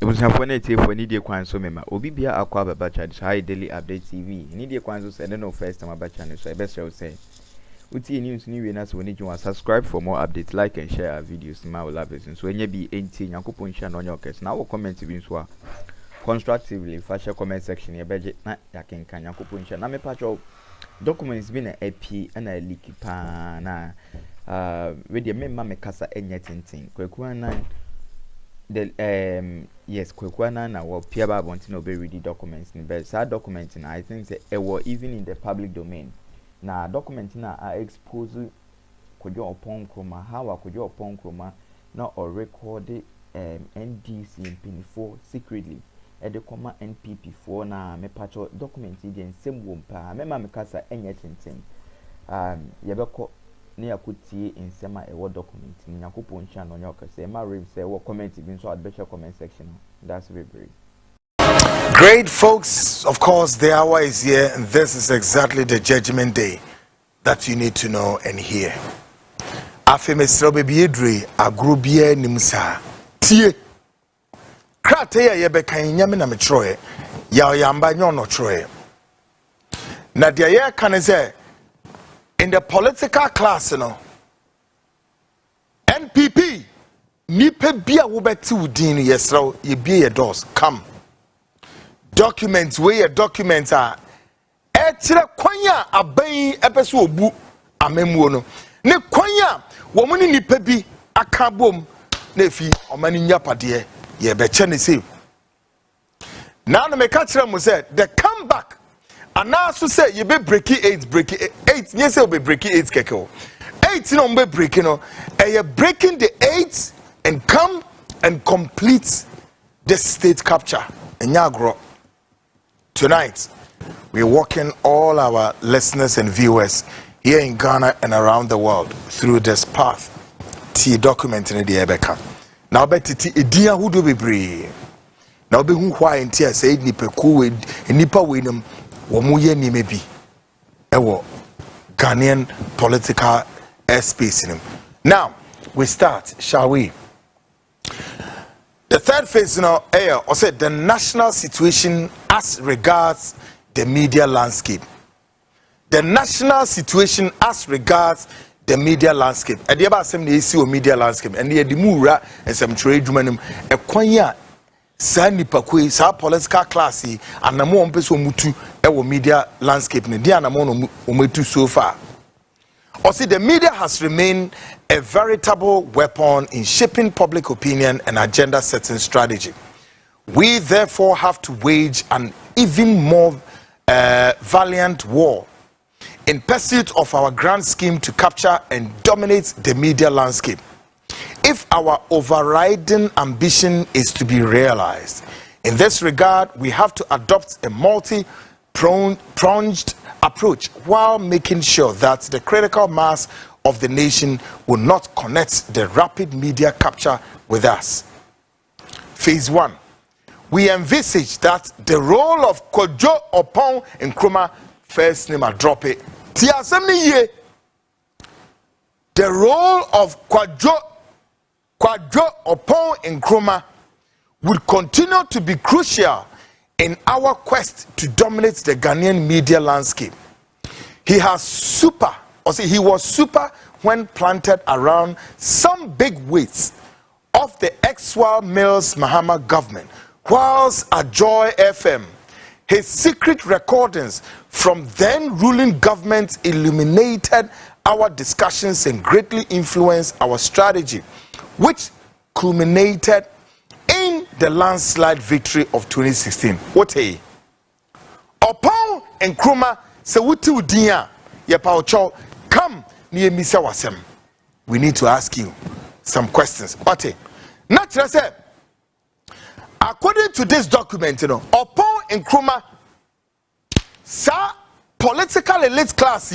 It was have one for Nidia Kwan so mema. Obibia Aqua Bachan, High Daily Update TV. Nidia Kwan so I don't know first time about channel, so I best shall say. Uti news new winners will need you to subscribe for more updates, like and share our videos in my lab. So when you be 18, you can share on your case. Now comment in so constructively, fashion comment section, your budget, not yakin can you put share. Now me patch of documents been a AP and a leaky pan. With your member me casa anything. Kwekwana the yes, kwekwana na wo pia ba want to be read documents in but sad documents I think say it was even in the public domain. Na documents na are expose Kojo Oppong Akroma how Kojo Oppong Akroma na or record NDC in P4 secretly at the comma NPP4 na me patcho documents in same wompa member me casa anything yebeko near could see in semi a word document in Yakupon Chan on your say my rib say what comment even so I'd bet your comment section. That's very great. Great folks, of course the hour is here and this is exactly the judgment day that you need to know and hear. Afeme srobebi edre agrobie nimsa tie krate ya yebekan nyame na metroe ya oyamba nyono troe na dia ye kan say in the political class, NPP, nipe bia wubeti udin yesra ye bia ye doors come. Documents where your documents are. Etire kwanya aban epeso obu amemu no. Ne kwanya womuni nipe bi akabom na fi omani nyapade ye beche ne se. Now me ka kire mo say the comeback. And now so say you be breaking 8 yes you be breaking 8 keke 8 no be breaking no you breaking the 8 and come and complete the state capture and agro. Tonight we're walking all our listeners and viewers here in Ghana and around the world through this path T document in the Ebeka now bet it idea who do be brave now be who why and tear say nipa ku nipa winum womuye ni mebi ewo Ghanaian political airspace in him. Now we start, shall we? The third phase now or said the national situation as regards the media landscape. The national situation as regards the media landscape. And the about some the media landscape and the mura and some trade humanum a kwanya Sani pakwe sa political class and na mo mpeso mutu ewo media landscape ne dia na mo no ometu so far. Or see the media has remained a veritable weapon in shaping public opinion and agenda setting strategy. We therefore have to wage an even more valiant war in pursuit of our grand scheme to capture and dominate the media landscape. If our overriding ambition is to be realized, in this regard, we have to adopt a multi-pronged approach while making sure that the critical mass of the nation will not connect the rapid media capture with us. Phase 1. We envisage that the role of Kojo Oppong Akroma, first name I drop it. The role of Kojo Oppong Akroma would continue to be crucial in our quest to dominate the Ghanaian media landscape. He was super when planted around some big weights of the ex-Wal Mills Mahama government, whilst at Joy FM, his secret recordings from then ruling government illuminated our discussions and greatly influenced our strategy, which culminated in the landslide victory of 2016. What a Oppong Akroma se wuti udia ye paucho come near misa wasem. We need to ask you some questions. What a naturally say, according to this document, Oppong Akroma sa political elite class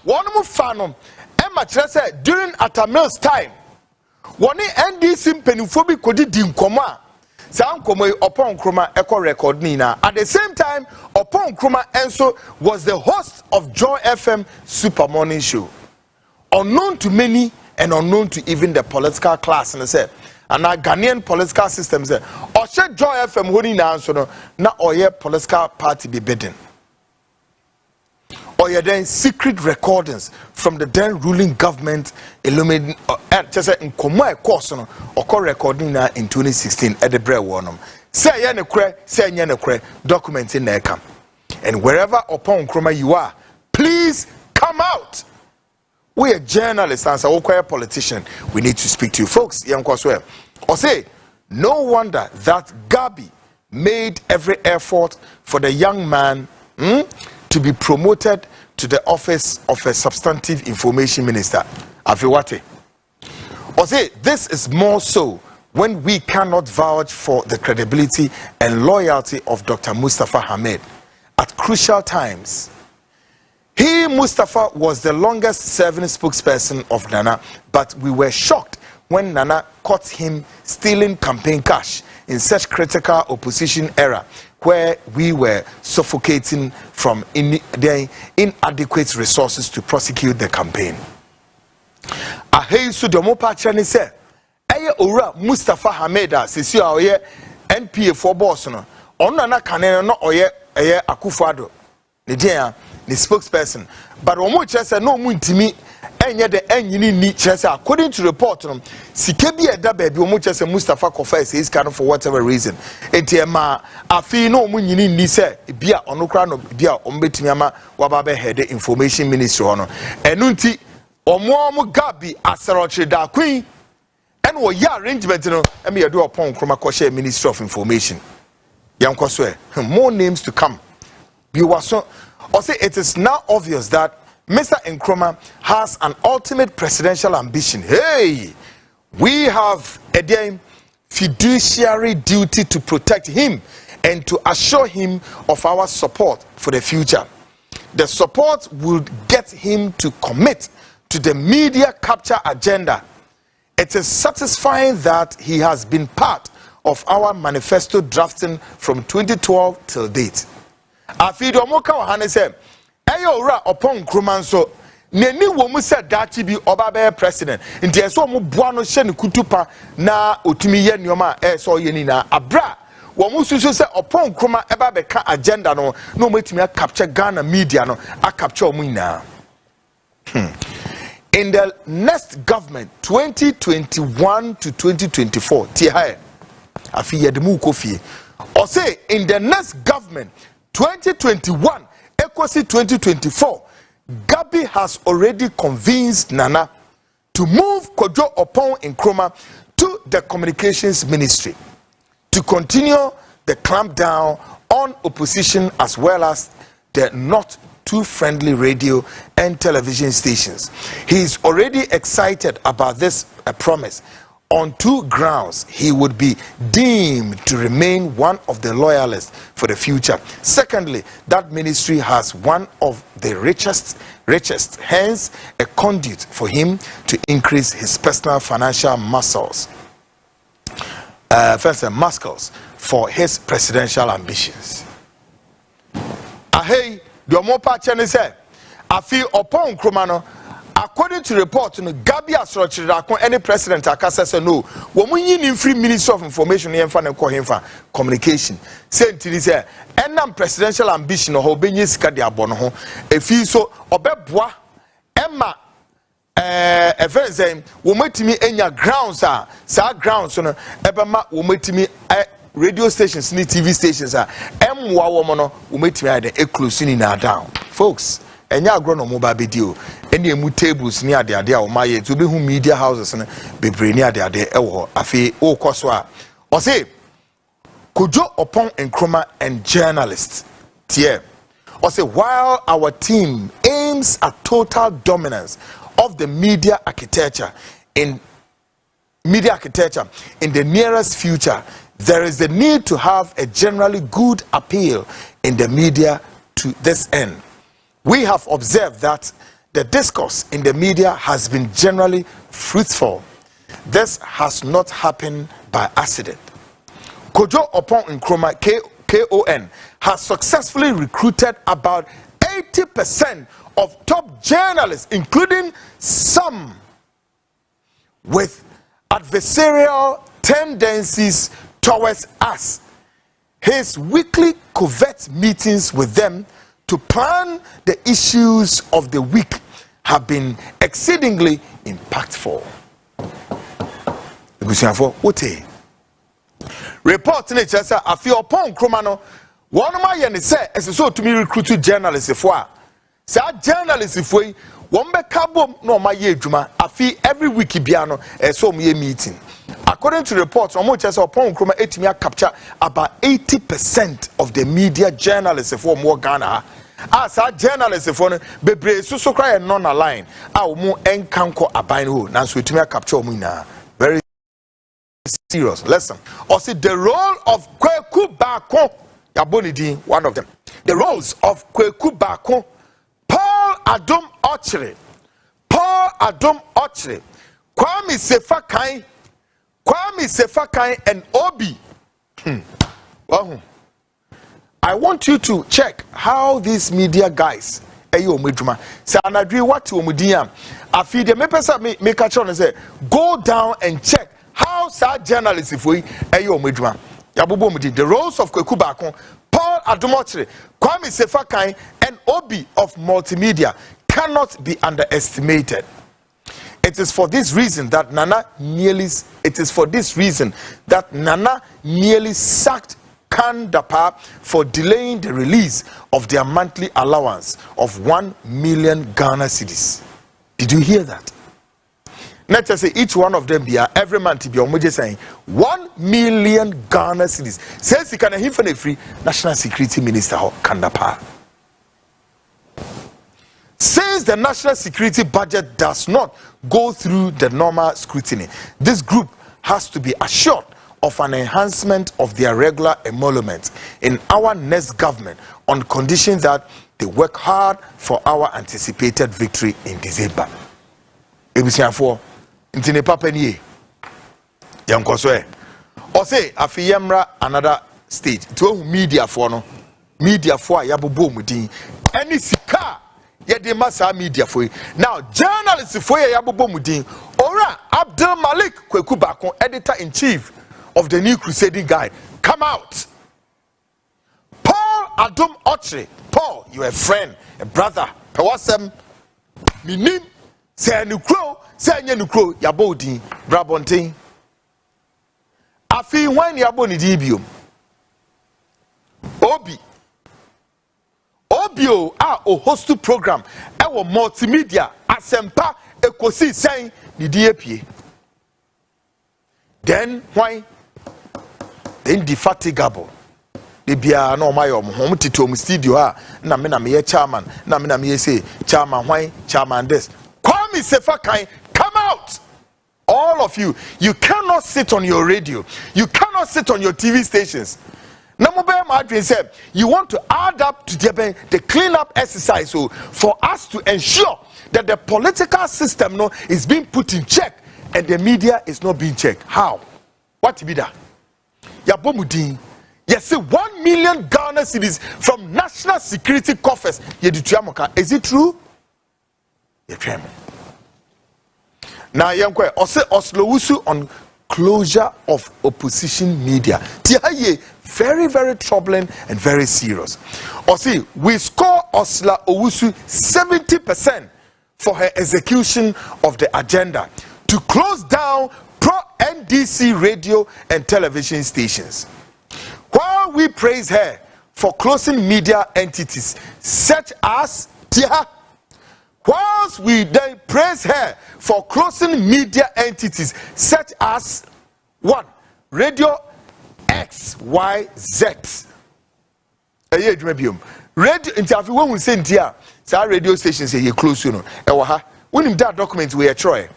one more fanom Emma say during Atamil's time. One NDC mpenufo kodi di nkoma sa nkoma Oppong Akroma echo record nina. At the same time, Oppong Akroma also was the host of Joy FM Super Morning Show. Unknown to many and unknown to even the political class and say and our Ghanaian political system say or shed Joy FM holding answer no na oye political party be bidding. Or then secret recordings from the then ruling government illuminating just in Komo course no or recording now in 2016 at the Bre Warnum. Say yen a cray, say yen a cray, document in there come. And wherever Oppong Akroma you are, please come out. We are journalists and a politician. We need to speak to you folks. Or say, no wonder that Gabi made every effort for the young man to be promoted to the office of a substantive information minister. Afiwate. Or say, this is more so when we cannot vouch for the credibility and loyalty of Dr. Mustafa Hamed at crucial times. He, Mustafa, was the longest serving spokesperson of Nana, but we were shocked when Nana caught him stealing campaign cash in such critical opposition era where we were suffocating from the inadequate resources to prosecute the campaign. Aheisu domopa chani se eye ora Mustafa Hameda sisi a oye NPA for boss no ono na kanene no oye eye Akufo-Addo ne dia the spokesperson, but omo chese no mu ntimi enye de enyini ni chese according to report no sike bi eda ba bi omo chese Mustafa Kofa says kind of for whatever reason entiema afi no omo nyini ni se bia ono kra no bia omo betimi ama waba be head information ministry hono enu nti omo Gabi aserochire da queen and wo ya arrangement no eme yedo Oppong Akroma ko share ministry of information yankoswe more names to come bi waso. Or say it is now obvious that Mr. Akroma has an ultimate presidential ambition. Hey, we have a fiduciary duty to protect him and to assure him of our support for the future. The support would get him to commit to the media capture agenda. It is satisfying that he has been part of our manifesto drafting from 2012 till date. Afido omoka wahane se eyo ora Oppong Akroma nso neni wo mu se dachi bi oba be president nti eso mo boa no hye ne kutupa na otumi ye nioma so ye ni na abra wo mu susu se Oppong Akroma eba be ka agenda no no metumi capture Ghana media no a capture omu ina. In the next government 2021 to 2024 tie ha afi ye de mu kofi or say in the next government 2021 Equasi 2024 Gabi has already convinced Nana to move Kojo Oppong Akroma to the communications ministry to continue the clampdown on opposition as well as the not too friendly radio and television stations. He is already excited about this promise. On two grounds, he would be deemed to remain one of the loyalists for the future. Secondly, that ministry has one of the richest, hence a conduit for him to increase his personal financial muscles. Muscles for his presidential ambitions. Ahei, the Omopa Chene say, Afi Oppong Akroma no. According to report, Gabi Asrochira, any president, Akasa no, woman in free Minister of Information and Communication. Said to this, and presidential ambition or Benis Kadia Bono, a fee so, Obebois, Emma, a very same, will make me in your grounds, sir, grounds, Ebama will make me radio stations, TV stations, Mwa woman will make me at the eclusion down. Folks. Enya agrono mo ba bedio eni emu tables ni ade ade a o maye to be hu media houses ne bebre ni ade ade e wo afi o koso a o say Kojo Oppong Akroma and journalists tie o say while our team aims at total dominance of the media architecture in the nearest future, there is the need to have a generally good appeal in the media to this end. We have observed that the discourse in the media has been generally fruitful. This has not happened by accident. Kojo Oppong Akroma, KON, has successfully recruited about 80% of top journalists, including some with adversarial tendencies towards us. His weekly covert meetings with them to plan the issues of the week have been exceedingly impactful. Report in Chesa, I feel Oppong Akroma one of my yen say as so to me recruit journalists for say journalists for one be cabo no my ye juma I feel every week biano so me meeting. According to reports, Oppong Akroma etimi capture about 80% of the media journalists for more Ghana. As our journalists for bebre so cry non align. Our more enkanko abain ho nanso etimi capture mu na. Very serious. Listen. Or see the role of Kweku Bako Yabonidi, one of them. The roles of Kweku Bako, Paul Adom Ochre, Kwame Sefakai, and Obi. I want you to check how these media guys ayo medjuma say anadri what omudiam afi de me pesa me catch on say go down and check how sad journalists for ayo medjuma yabobo mudi the roles of Kweku Bako, Paul Adomochre, Kwame Sefakai, and Obi of multimedia cannot be underestimated. It is for this reason that Nana nearly sacked Kandapa for delaying the release of their monthly allowance of 1 million Ghana cedis. Did you hear that? Let's just say each one of them here every month to be on saying 1 million Ghana cedis. Says he can have a free National Security Minister Kandapa. Since the national security budget does not go through the normal scrutiny, this group has to be assured of an enhancement of their regular emolument in our next government on condition that they work hard for our anticipated victory in December. Ebusiafo ntine papa nie yankoso e o say afiyemra another stage to media for no media for yabobo mudin any sika yede masa media for now journalists for yabobo mudin ora Abdul Malik Kweku Bako, editor in chief of the New Crusading Guide, come out. Paul Adom Ochre, Paul, you a friend, a brother, Pewasem, Minim, say Nukro, Yabodi, Brabontin. Afi when Yaboni Dibium. Obio, o host program, our multimedia, Asempa, Ekosi, saying, Nidiepie. Then, why? Indefatigable. The bia no my home to studio na me chairman na me say chairman why chairman this Kwame Sefakai, come out. All of you cannot sit on your radio, you cannot sit on your TV stations. Namobe Madrin said you want to add up to the cleanup exercise so for us to ensure that the political system is being put in check and the media is not being checked. How? What to be that? Yabomudin, yes, 1 million Ghana cedis from national security coffers. Is it true? Now, Yankwe, Oslo on closure of opposition media. Very, very troubling and very serious. We score Osla Owusu 70% for her execution of the agenda to close down pro-NDC radio and television stations. While we praise her for closing media entities such as whilst we then praise her for closing media entities such as 1. Radio XYZ. Radio interview when we send here, radio stations say you close when in that document we are trying.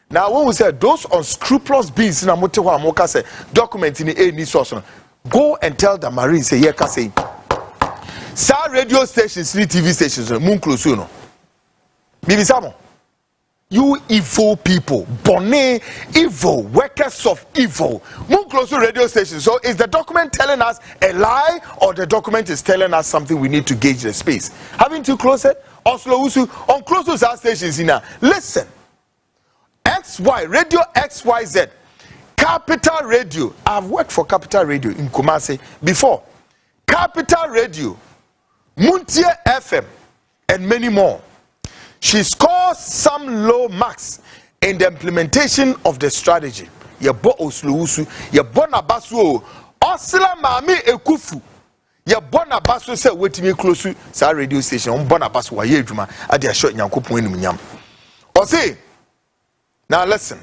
Now, when we say those unscrupulous beings in a motor say document in any source, go and tell the Marines say radio stations, TV stations, moon close Bibi Samo, you evil people, bonnet, evil, workers of evil, moon close radio stations. So is the document telling us a lie or the document is telling us something we need to gauge the space? Having to close it, Oslo Usu, on close those stations in listen. XY, Radio XYZ Capital Radio. I've worked for Capital Radio in Kumasi before. Capital Radio, Muntie FM, and many more. She scores some low marks in the implementation of the strategy. Yebo osluusu, yebo na basu, osila mami ekufu. Yebo na basu se wetimi close sa radio station. Yebo na basu wa ye juma adi asho nyankopon enu nyam. Ose, now listen.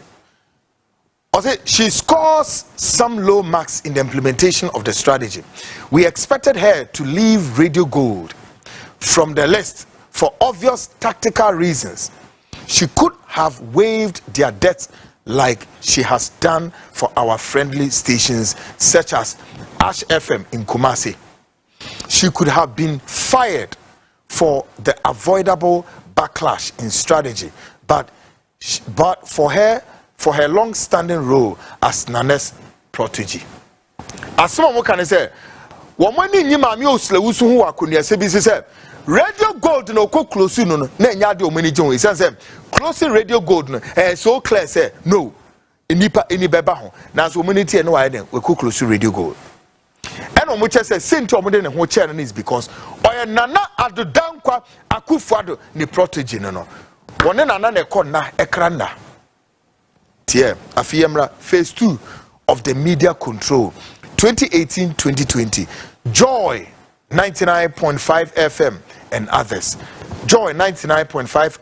Ose, she scores some low marks in the implementation of the strategy. We expected her to leave Radio Gold from the list for obvious tactical reasons. She could have waived their debts like she has done for our friendly stations such as Ash FM in Kumasi. She could have been fired for the avoidable backlash in strategy, but for her long-standing role as Nane's protege. As someone can say, woman in Yimami Oslewusu who are Kunya Radio Gold no ko close no na nya de omani jon say close Radio Gold no so clear say no enipa eni beba ho na so omani tie no why den we ko close Radio Gold and omo che say senti omo de ne ho che no is because oye Nana Adodankwa Akufo-Addo ni protege no woni Nana na ekọ na ekranda tie afiyemra phase 2 of the media control 2018-2020 Joy 99.5 FM and others. Joy 99.5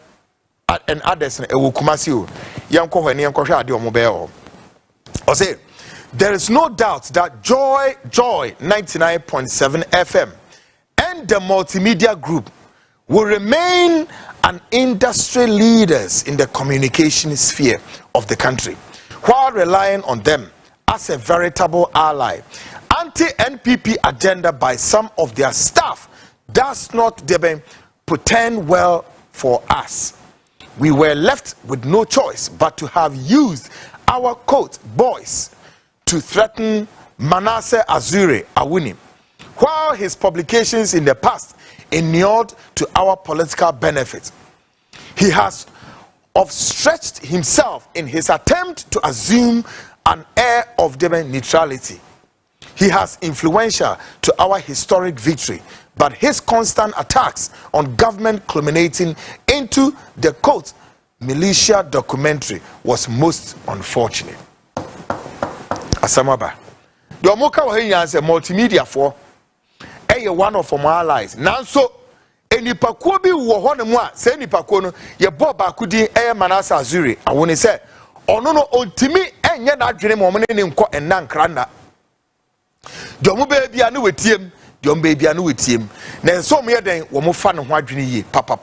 and others e wo Kumasi o. Yanko hwe ne yanko hwe ade omo be o. O say there is no doubt that Joy 99.7 FM and the multimedia group will remain an industry leaders in the communication sphere of the country while relying on them as a veritable ally. Anti-NPP agenda by some of their staff does not portend well for us. We were left with no choice but to have used our quote boys to threaten Manasseh Azure Awuni, while his publications in the past inured to our political benefit. He has overstretched himself in his attempt to assume an air of neutrality. He has influential to our historic victory, but his constant attacks on government culminating into the quote militia documentary was most unfortunate. Asamaba. The Omoka wa say multimedia for one of our allies. Nanso enipakuo bi wo ho ne mu a say enipakuo no ye bo ba kudi Manasseh Azure awoni say ono no ontimi enye na adwene mo ne nko enna nkranda. Domo baby anu wetiem, dom baby anu wetiem. Na enso mo yeden wo mo fa ne ho adwene yi papa.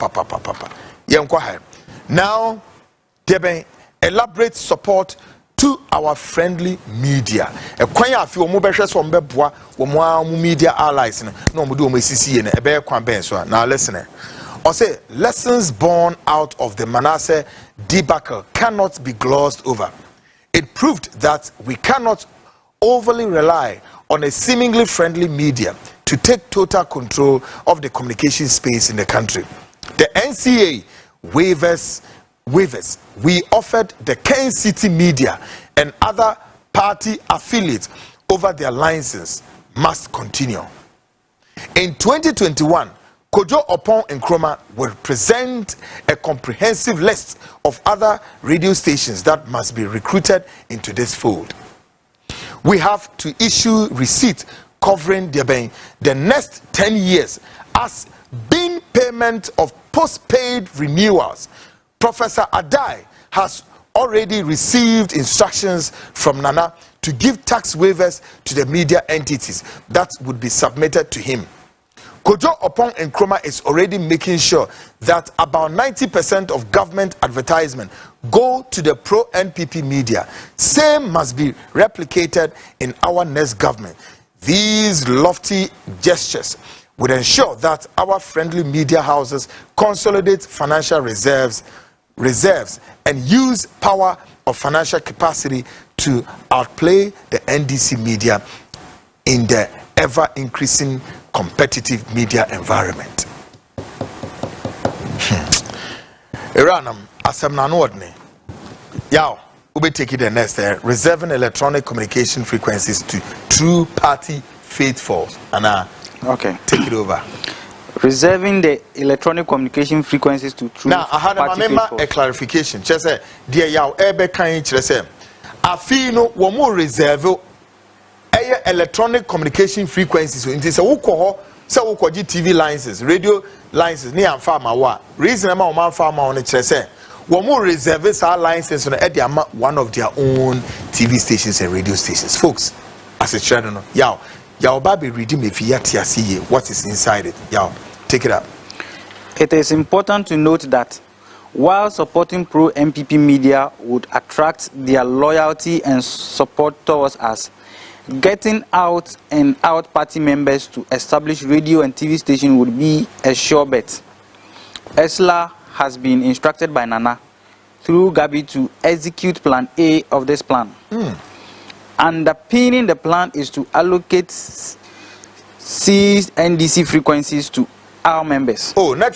Yenko ha. Now there elaborate support to our friendly media. E kwan afi wo mo behwe so mbeboa wo mo media allies no mo do mo sisi ne e be kwan ben so. Now listen. I say lessons born out of the Manasseh debacle cannot be glossed over. It proved that we cannot overly rely on a seemingly friendly media to take total control of the communication space in the country. The NCA waivers we offered the Kesi City Media and other party affiliates over their licenses must continue. In 2021, Kojo, Oppong and Akroma will present a comprehensive list of other radio stations that must be recruited into this fold. We have to issue receipts covering the next 10 years as being payment of post-paid renewals. Professor Adai has already received instructions from Nana to give tax waivers to the media entities that would be submitted to him. Kojo, Oppong and Akroma is already making sure that about 90% of government advertisement go to the pro-NPP media. Same must be replicated in our next government. These lofty gestures would ensure that our friendly media houses consolidate financial reserves and use power of financial capacity to outplay the NDC media in the ever-increasing competitive media environment. Iranam asem na no odne. Yaw, we take it the next reserving electronic communication frequencies to true party faithful. And okay, take it over. Reserving the electronic communication frequencies to true now I had a clarification. Just say dear yaw ebe kan kire say afi no wo mo reserve electronic communication frequencies so nti say wo ko ho say wo ko TV licenses, radio licenses ni amfa ma wa reason ma wo man fa ma on kire say wo mo reserve sa licenses no e dey ama one of their own TV stations and radio stations. Folks, as a channel no yaw ba be reading me fi yati asiye what is inside it. Yaw, take it up. It is important to note that while supporting pro-MPP media would attract their loyalty and support towards us, getting out and out party members to establish radio and TV station would be a sure bet. ESLA has been instructed by Nana through Gabi to execute Plan A of this plan. Underpinning the plan is to allocate seized NDC frequencies to our members. Oh, not